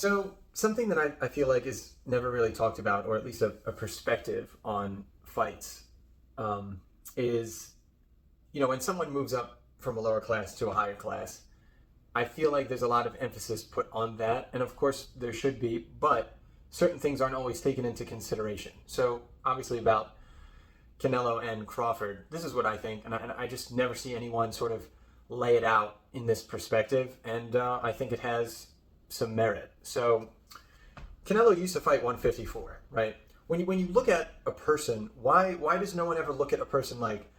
So something that I feel like is never really talked about, or at least a perspective on fights, is, when someone moves up from a lower class to a higher class, I feel like there's a lot of emphasis put on that. And of course there should be, but certain things aren't always taken into consideration. So obviously about Canelo and Crawford, this is what I think. And I just never see anyone sort of lay it out in this perspective. And I think it has some merit. So Canelo used to fight 154, right? When you look at a person, why does no one ever look at a person like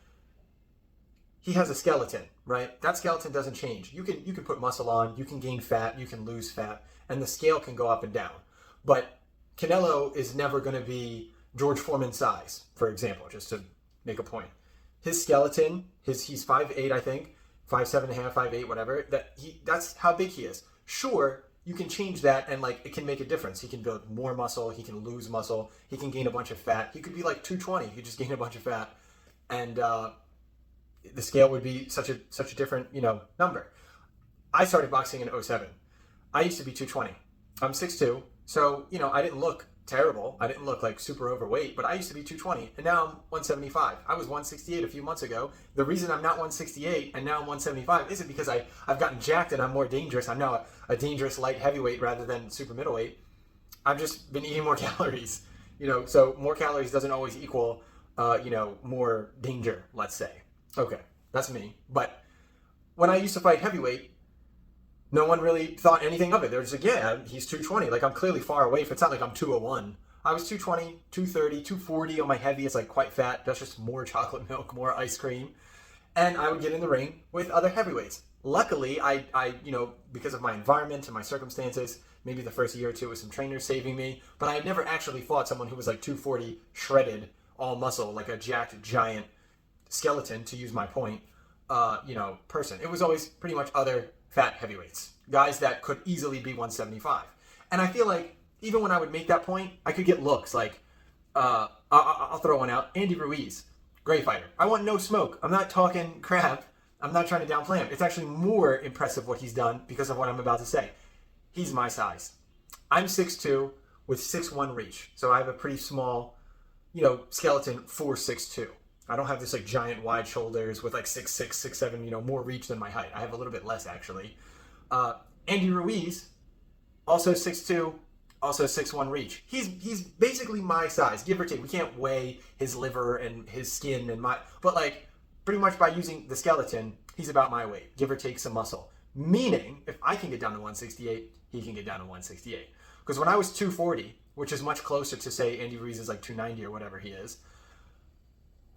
he has a skeleton, right? That skeleton doesn't change. You can put muscle on, you can gain fat, you can lose fat, and the scale can go up and down. But Canelo is never going to be George Foreman size, for example, just to make a point. His skeleton, he's 5'8", I think, 5'7.5", 5'8", whatever. That's how big he is. Sure, you can change that and it can make a difference. He can build more muscle, he can lose muscle, he can gain a bunch of fat. He could be like 220, he could just gain a bunch of fat, and the scale would be such a different number. I started boxing in '07. I used to be 220. I'm 6'2", so I didn't look terrible. I didn't look like super overweight, but I used to be 220, and now I'm 175. I was 168 a few months ago. The reason I'm not 168 and now I'm 175 isn't because I've gotten jacked and I'm more dangerous. I'm now a dangerous light heavyweight rather than super middleweight. I've just been eating more calories, so more calories doesn't always equal, more danger, let's say. Okay, that's me. But when I used to fight heavyweight, no one really thought anything of it. They're just like, yeah, he's 220. Like, I'm clearly far away. It's not like I'm 201. I was 220, 230, 240 on my heavy. It's quite fat. That's just more chocolate milk, more ice cream. And I would get in the ring with other heavyweights. Luckily, I because of my environment and my circumstances, maybe the first year or two with some trainers saving me, but I had never actually fought someone who was 240, shredded, all muscle, like a jacked giant skeleton, to use my point, person. It was always pretty much other fat heavyweights, guys that could easily be 175. And I feel like even when I would make that point, I could get looks I'll throw one out. Andy Ruiz, great fighter. I want no smoke. I'm not talking crap. I'm not trying to downplay him. It's actually more impressive what he's done because of what I'm about to say. He's my size. I'm 6'2" with 6'1" reach. So I have a pretty small, skeleton for 6'2". I don't have this giant wide shoulders with 6'6", 6'7", more reach than my height. I have a little bit less actually. Andy Ruiz, also 6'2", also 6'1" reach. He's basically my size, give or take. We can't weigh his liver and his skin but pretty much by using the skeleton, he's about my weight, give or take some muscle. Meaning, if I can get down to 168, he can get down to 168. Because when I was 240, which is much closer to say Andy Ruiz is 290 or whatever he is,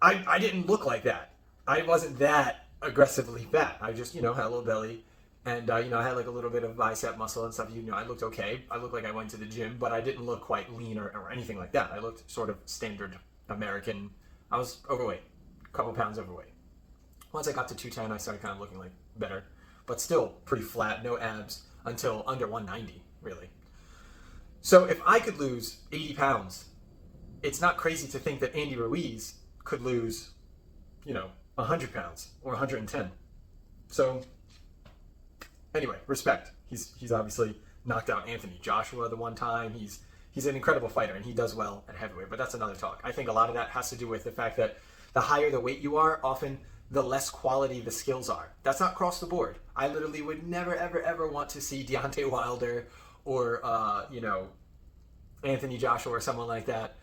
I didn't look like that. I wasn't that aggressively fat. I just, had a little belly, and I had a little bit of bicep muscle and stuff. I looked okay. I looked like I went to the gym, but I didn't look quite lean or anything like that. I looked sort of standard American. I was overweight, a couple pounds overweight. Once I got to 210, I started kind of looking better, but still pretty flat, no abs until under 190, really. So if I could lose 80 pounds, it's not crazy to think that Andy Ruiz could lose, 100 pounds or 110. So anyway, respect. He's obviously knocked out Anthony Joshua the one time. He's an incredible fighter, and he does well at heavyweight, but that's another talk. I think a lot of that has to do with the fact that the higher the weight you are, often the less quality the skills are. That's not across the board. I literally would never, ever, ever want to see Deontay Wilder or, Anthony Joshua or someone like that.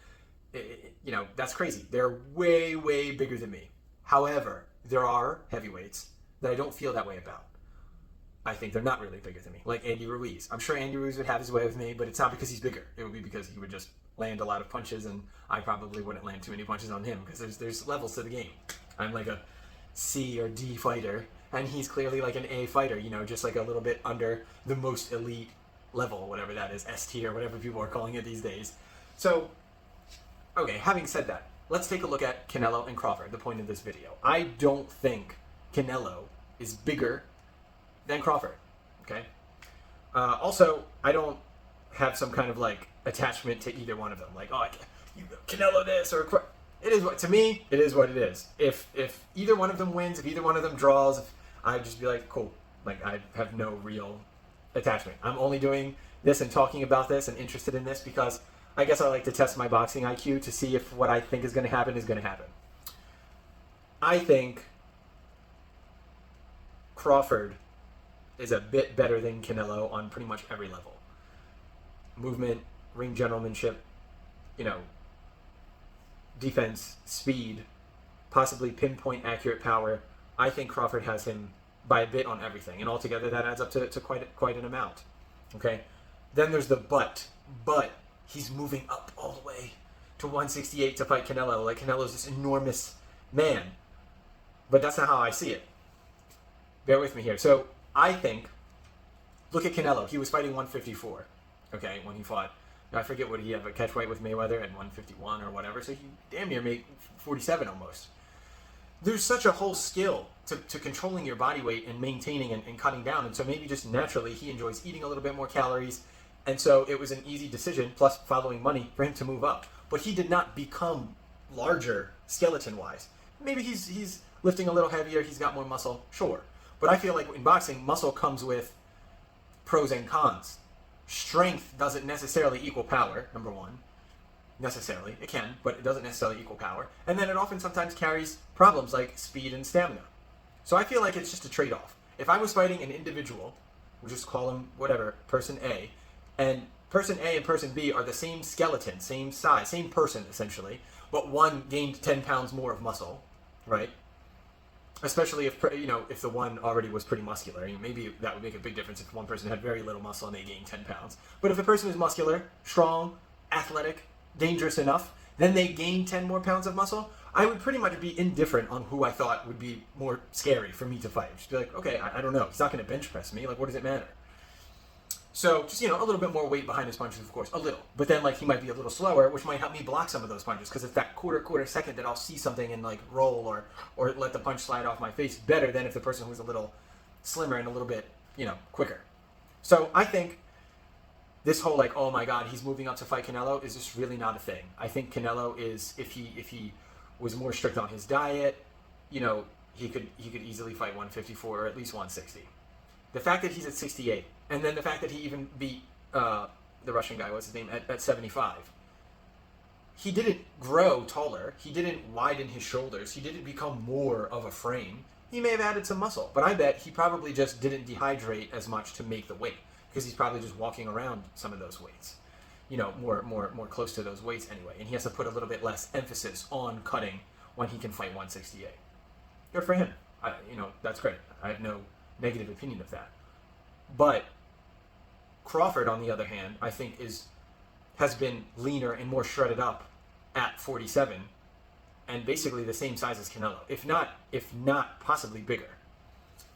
That's crazy. They're way, way bigger than me. However, there are heavyweights that I don't feel that way about. I think they're not really bigger than me, like Andy Ruiz. I'm sure Andy Ruiz would have his way with me, but it's not because he's bigger. It would be because he would just land a lot of punches, and I probably wouldn't land too many punches on him because there's levels to the game. I'm like a C or D fighter, and he's clearly like an A fighter, just a little bit under the most elite level, whatever that is, S tier, whatever people are calling it these days. So, okay, having said that, let's take a look at Canelo and Crawford, the point of this video. I don't think Canelo is bigger than Crawford, okay? Also, I don't have some kind of attachment to either one of them. Canelo this or it is what, to me, it is what it is. If either one of them wins, if either one of them draws, I'd just be cool. I have no real attachment. I'm only doing this and talking about this and interested in this because I guess I like to test my boxing IQ to see if what I think is going to happen is going to happen. I think Crawford is a bit better than Canelo on pretty much every level. Movement, ring gentlemanship, defense, speed, possibly pinpoint accurate power. I think Crawford has him by a bit on everything, and altogether that adds up to quite an amount. Okay, then there's the but he's moving up all the way to 168 to fight Canelo. Like, Canelo's this enormous man, but that's not how I see it. Bear with me here. So I think, look at Canelo. He was fighting 154. Okay, when he fought, I forget what he had, but catch weight with Mayweather at 151 or whatever. So he damn near made 47 almost. There's such a whole skill to controlling your body weight and maintaining and cutting down. And so maybe just naturally he enjoys eating a little bit more calories. And so it was an easy decision, plus following money, for him to move up. But he did not become larger skeleton-wise. Maybe he's lifting a little heavier, he's got more muscle, sure. But I feel like in boxing, muscle comes with pros and cons. Strength doesn't necessarily equal power, number one. Necessarily. It can, but it doesn't necessarily equal power. And then it often sometimes carries problems like speed and stamina. So I feel like it's just a trade-off. If I was fighting an individual, we'll just call him whatever, person A, and person A and person B are the same skeleton, same size, same person essentially, but one gained 10 pounds more of muscle, right? Especially if the one already was pretty muscular. Maybe that would make a big difference if one person had very little muscle and they gained 10 pounds. But if the person is muscular, strong, athletic, dangerous enough, then they gain 10 more pounds of muscle, I would pretty much be indifferent on who I thought would be more scary for me to fight. Just be like, okay, I don't know. He's not going to bench press me. Like, what does it matter? So just, a little bit more weight behind his punches, of course, a little. But then, like, he might be a little slower, which might help me block some of those punches, because it's that quarter second that I'll see something and, like, roll or let the punch slide off my face better than if the person was a little slimmer and a little bit, quicker. So I think this whole, like, oh my God, he's moving up to fight Canelo is just really not a thing. I think Canelo is, if he was more strict on his diet, he could easily fight 154 or at least 160. The fact that he's at 68, and then the fact that he even beat the Russian guy, what's his name, at 75. He didn't grow taller. He didn't widen his shoulders. He didn't become more of a frame. He may have added some muscle, but I bet he probably just didn't dehydrate as much to make the weight, because he's probably just walking around some of those weights, more close to those weights anyway. And he has to put a little bit less emphasis on cutting when he can fight 168. Good for him. That's great. I have no negative opinion of that. But Crawford, on the other hand, I think has been leaner and more shredded up at 47, and basically the same size as Canelo, if not possibly bigger.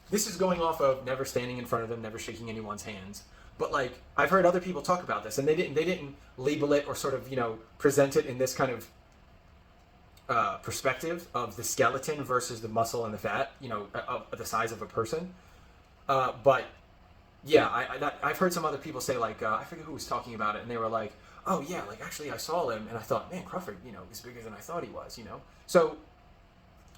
This is going off of never standing in front of them, never shaking anyone's hands. But, like, I've heard other people talk about this, and they didn't label it or sort of present it in this kind of perspective of the skeleton versus the muscle and the fat, of the size of a person. But yeah, I've heard some other people say, like, I forget who was talking about it, and they were like, oh yeah, like, actually I saw him and I thought, man, Crawford, is bigger than I thought he was, So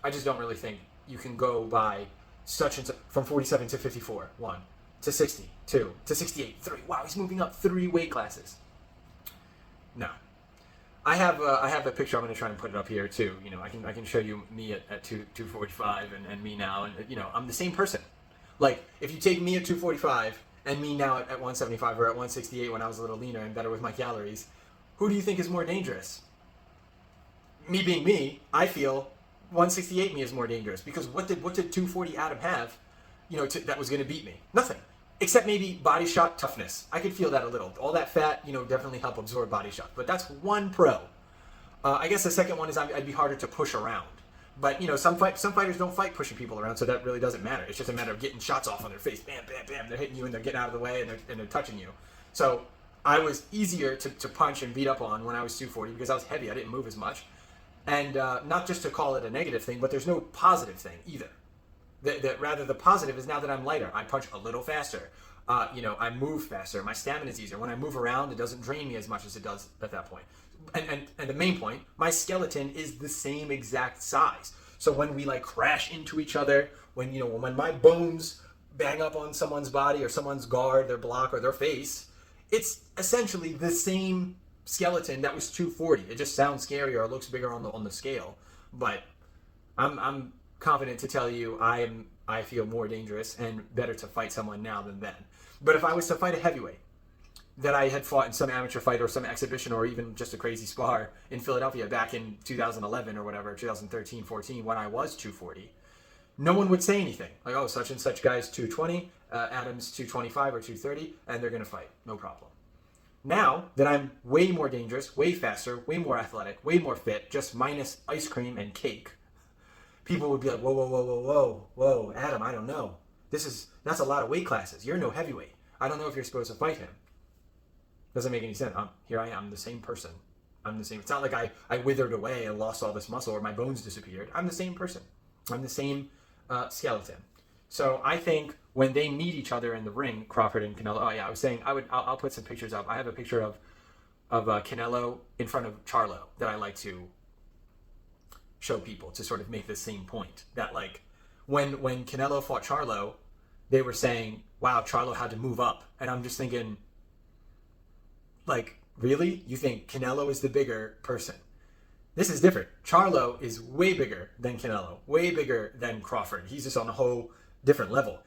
I just don't really think you can go by such and such from 47 to 54, 1, to 60, 2, to 68, 3. Wow, he's moving up 3 weight classes. No. I have a picture. I'm going to try and put it up here too. I can show you me at 245 and me now, and I'm the same person. Like, if you take me at 245 and me now at 175 or at 168 when I was a little leaner and better with my calories, who do you think is more dangerous? Me being me, I feel 168 me is more dangerous, because what did 240 Adam have, that was going to beat me? Nothing. Except maybe body shot toughness. I could feel that a little. All that fat, definitely help absorb body shot. But that's one pro. I guess the second one is I'd be harder to push around. But, some fighters don't fight pushing people around, so that really doesn't matter. It's just a matter of getting shots off on their face. Bam, bam, bam. They're hitting you and they're getting out of the way and they're touching you. So I was easier to punch and beat up on when I was 240 because I was heavy. I didn't move as much. And not just to call it a negative thing, but there's no positive thing either. Rather, the positive is now that I'm lighter, I punch a little faster. I move faster. My stamina is easier. When I move around, it doesn't drain me as much as it does at that point. And the main point, my skeleton is the same exact size. So when we crash into each other, when my bones bang up on someone's body or someone's guard, their block, or their face, it's essentially the same skeleton that was 240. It just sounds scarier or looks bigger on the scale. But I'm confident to tell you I feel more dangerous and better to fight someone now than then. But if I was to fight a heavyweight that I had fought in some amateur fight or some exhibition or even just a crazy spar in Philadelphia back in 2011 or whatever, 2013, 14, when I was 240, no one would say anything. Like, oh, such and such guy's 220, Adam's 225 or 230, and they're going to fight. No problem. Now that I'm way more dangerous, way faster, way more athletic, way more fit, just minus ice cream and cake, people would be like, whoa, whoa, whoa, whoa, whoa, whoa, Adam, I don't know. That's a lot of weight classes. You're no heavyweight. I don't know if you're supposed to fight him. Doesn't make any sense. Here I am, the same person. I'm the same. It's not like I withered away and lost all this muscle or my bones disappeared. I'm the same person. I'm the same skeleton. So I think when they meet each other in the ring, Crawford and Canelo. Oh yeah, I was saying I'll put some pictures up. I have a picture of Canelo in front of Charlo that I like to show people to sort of make the same point. That like when Canelo fought Charlo, they were saying, "Wow, Charlo had to move up," and I'm just thinking, like, really? You think Canelo is the bigger person? This is different. Charlo is way bigger than Canelo, way bigger than Crawford. He's just on a whole different level.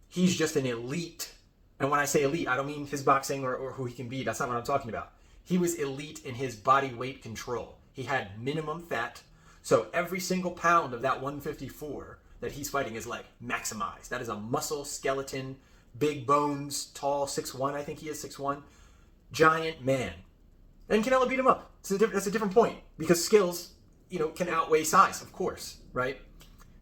He's just an elite. And when I say elite, I don't mean his boxing or who he can beat. That's not what I'm talking about. He was elite in his body weight control. He had minimum fat. So every single pound of that 154 that he's fighting is like maximized. That is a muscle skeleton, big bones, tall, 6'1", I think he is 6'1", giant man. And Canelo beat him up. That's a different point because skills, can outweigh size, of course, right?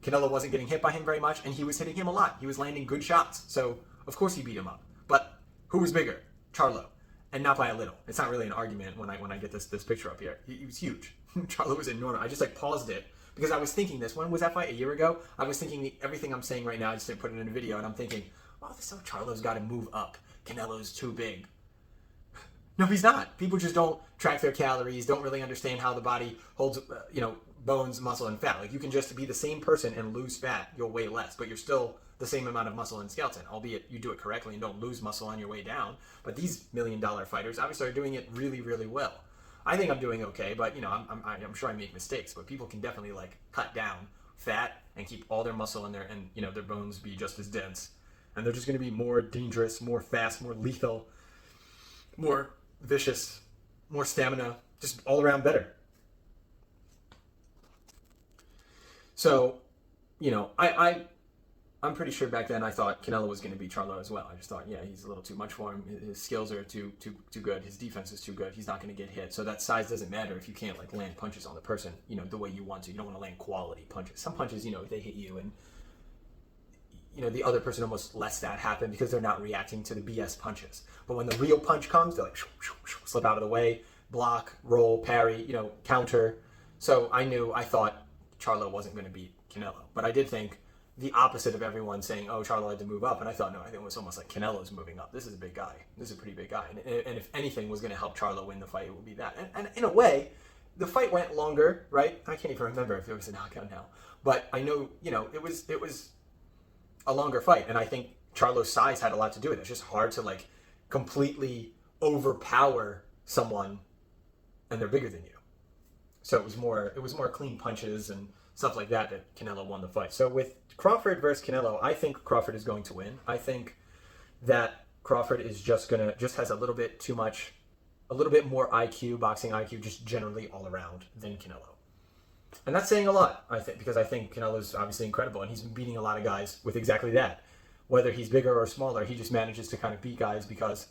Canelo wasn't getting hit by him very much, and he was hitting him a lot. He was landing good shots, so of course he beat him up. But who was bigger? Charlo, and not by a little. It's not really an argument when I get this picture up here. He was huge. Charlo was enormous. I just paused it because I was thinking this. When was that fight? A year ago? I was thinking everything I'm saying right now. I just didn't put it in a video, and I'm thinking, oh, so Charlo's got to move up. Canelo's too big. No, he's not. People just don't track their calories, don't really understand how the body holds, bones, muscle, and fat. Like, you can just be the same person and lose fat. You'll weigh less, but you're still the same amount of muscle and skeleton, albeit you do it correctly and don't lose muscle on your way down. But these $1 million fighters obviously are doing it really, really well. I think I'm doing okay, but, I'm sure I make mistakes. But people can definitely, cut down fat and keep all their muscle in there and, their bones be just as dense. And they're just going to be more dangerous, more fast, more lethal, more vicious, more stamina, just all around better. So, I'm pretty sure back then I thought Canelo was going to beat Charlo as well. I just thought, yeah, he's a little too much for him. His skills are too good. His defense is too good. He's not going to get hit. So that size doesn't matter if you can't land punches on the person, the way you want to. You don't want to land quality punches. Some punches, if they hit you and the other person almost lets that happen because they're not reacting to the BS punches. But when the real punch comes, they're like, slip out of the way, block, roll, parry, counter. So I thought Charlo wasn't going to beat Canelo. But I did think the opposite of everyone saying, oh, Charlo had to move up. And I thought, no, I think it was almost like Canelo's moving up. This is a big guy. This is a pretty big guy. And if anything was going to help Charlo win the fight, it would be that. And in a way, the fight went longer, right? I can't even remember if it was a knockout now. But I know, it was a longer fight, and I think Charlo's size had a lot to do with it. It's just hard to completely overpower someone, and they're bigger than you. So it was more clean punches and stuff like that Canelo won the fight. So with Crawford versus Canelo, I think Crawford is going to win. I think that Crawford is just has a little bit more IQ, boxing IQ, just generally all around than Canelo. And that's saying a lot, I think, because I think Canelo's obviously incredible, and he's been beating a lot of guys with exactly that. Whether he's bigger or smaller, he just manages to kind of beat guys because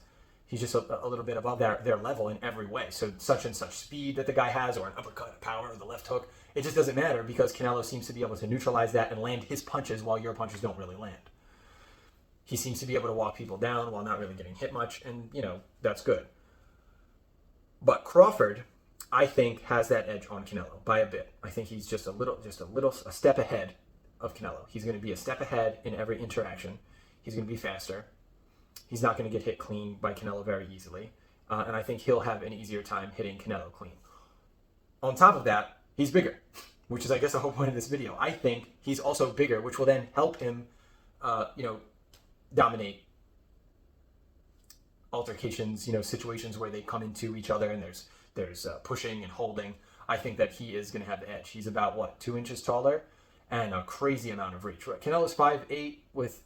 he's just a little bit above their level in every way. So such and such speed that the guy has, or an uppercut, power, or the left hook, it just doesn't matter because Canelo seems to be able to neutralize that and land his punches while your punches don't really land. He seems to be able to walk people down while not really getting hit much, and, that's good. But Crawford, I think, has that edge on Canelo by a bit. I think he's just a step ahead of Canelo. He's going to be a step ahead in every interaction. He's going to be faster. He's not going to get hit clean by Canelo very easily. And I think he'll have an easier time hitting Canelo clean. On top of that, he's bigger, which is, I guess, the whole point of this video. I think he's also bigger, which will then help him, dominate altercations, situations where they come into each other and there's pushing and holding. I think that he is going to have the edge. He's about, what, 2 inches taller and a crazy amount of reach. Canelo's 5'8" with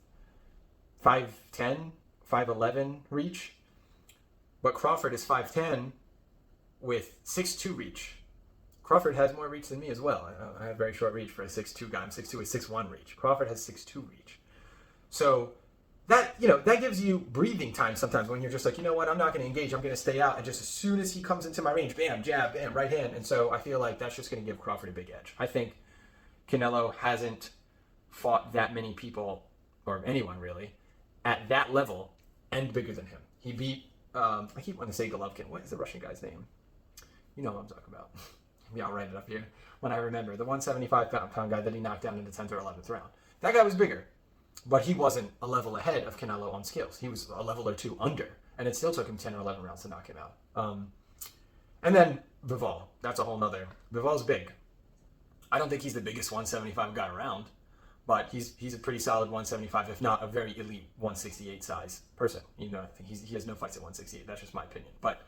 5'10", 5'11" reach, but Crawford is 5'10" with 6'2" reach. Crawford has more reach than me as well. I have very short reach for a 6'2" guy. I'm 6'2" with 6'1" reach. Crawford has 6'2" reach. So that gives you breathing time sometimes when you're just like, you know what, I'm not going to engage. I'm going to stay out. And just as soon as he comes into my range, bam, jab, bam, right hand. And so I feel like that's just going to give Crawford a big edge. I think Canelo hasn't fought that many people, or anyone really, at that level and bigger than him. He beat, I keep wanting to say Golovkin. What is the Russian guy's name? You know what I'm talking about. Yeah, I'll write it up here when I remember. The 175-pound guy that he knocked down in the 10th or 11th round. That guy was bigger, but he wasn't a level ahead of Canelo on skills. He was a level or two under, and it still took him 10 or 11 rounds to knock him out. And then Bivol. That's a whole nother. Bivol's big. I don't think he's the biggest 175 guy around, but he's a pretty solid 175, if not a very elite 168 size person. I think he has no fights at 168. That's just my opinion. But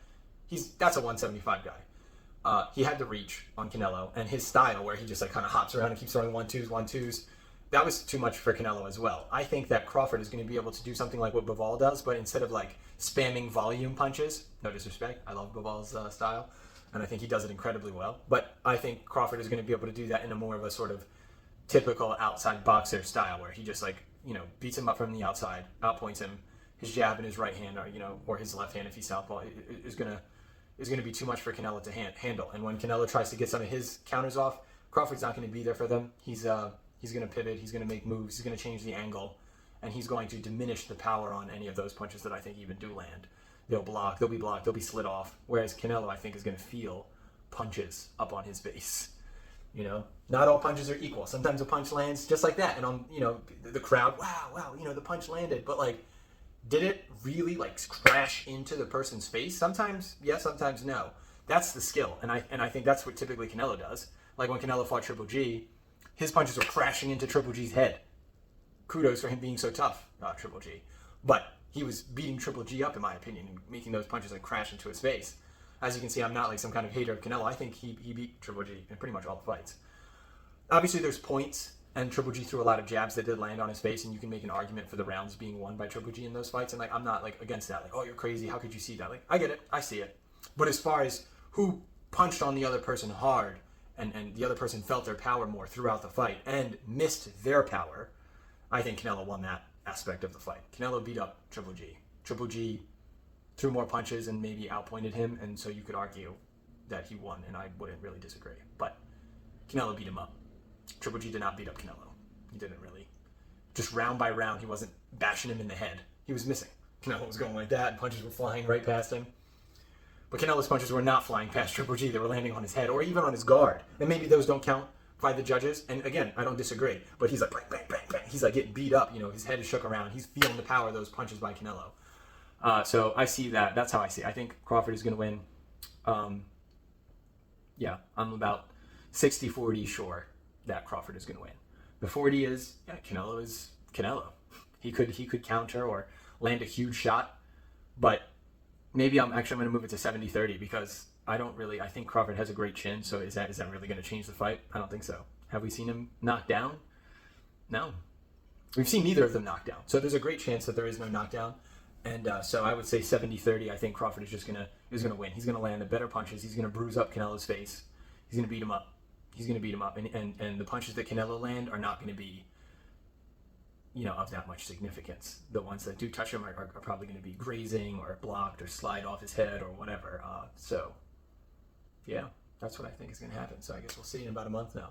that's a 175 guy. He had the reach on Canelo, and his style where he just kind of hops around and keeps throwing 1-2s, that was too much for Canelo as well. I think that Crawford is going to be able to do something like what Bivol does, but instead of spamming volume punches, no disrespect, I love Bivol's style, and I think he does it incredibly well, but I think Crawford is going to be able to do that in a more of a sort of typical outside boxer style where he just beats him up from the outside, outpoints him, his jab in his right hand, or his left hand if he's southpaw is going to be too much for Canelo to handle. And when Canelo tries to get some of his counters off, Crawford's not going to be there for them. He's going to pivot, he's going to make moves, he's going to change the angle, and he's going to diminish the power on any of those punches that I think even do land. They'll block, they'll be blocked, they'll be slid off. Whereas Canelo, I think, is going to feel punches up on his base. Not all punches are equal. Sometimes a punch lands just like that, and on the crowd, wow, the punch landed, but did it really crash into the person's face? Sometimes yes, sometimes no. That's the skill, and I think that's what typically Canelo does. Like when Canelo fought Triple G, his punches were crashing into Triple G's head. Kudos for him being so tough, Triple G. But he was beating Triple G up, in my opinion, and making those punches crash into his face. As you can see, I'm not some kind of hater of Canelo. I think he beat Triple G in pretty much all the fights. Obviously, there's points, and Triple G threw a lot of jabs that did land on his face, and you can make an argument for the rounds being won by Triple G in those fights. And I'm not against that. Oh, you're crazy. How could you see that? I get it. I see it. But as far as who punched on the other person hard, and the other person felt their power more throughout the fight and missed their power, I think Canelo won that aspect of the fight. Canelo beat up Triple G. Triple G threw more punches and maybe outpointed him, and so you could argue that he won, and I wouldn't really disagree. But Canelo beat him up. Triple G did not beat up Canelo. He didn't really. Just round by round, he wasn't bashing him in the head. He was missing. Canelo was going like that, and punches were flying right past him. But Canelo's punches were not flying past Triple G. They were landing on his head or even on his guard. And maybe those don't count by the judges. And again, I don't disagree. But he's bang, bang, bang, bang. He's getting beat up. His head is shook around. He's feeling the power of those punches by Canelo. So I see that. That's how I see it. I think Crawford is going to win. Yeah, I'm about 60-40 sure that Crawford is going to win. The 40 is, Canelo is Canelo. He could counter or land a huge shot. But maybe I'm going to move it to 70-30 because I think Crawford has a great chin. So is that really going to change the fight? I don't think so. Have we seen him knocked down? No. We've seen neither of them knocked down. So there's a great chance that there is no knockdown. And so I would say 70-30. I think Crawford is just going to win. He's going to land the better punches. He's going to bruise up Canelo's face. He's going to beat him up. And the punches that Canelo land are not going to be, of that much significance. The ones that do touch him are probably going to be grazing or blocked or slide off his head or whatever. So, yeah, that's what I think is going to happen. So I guess we'll see in about a month now.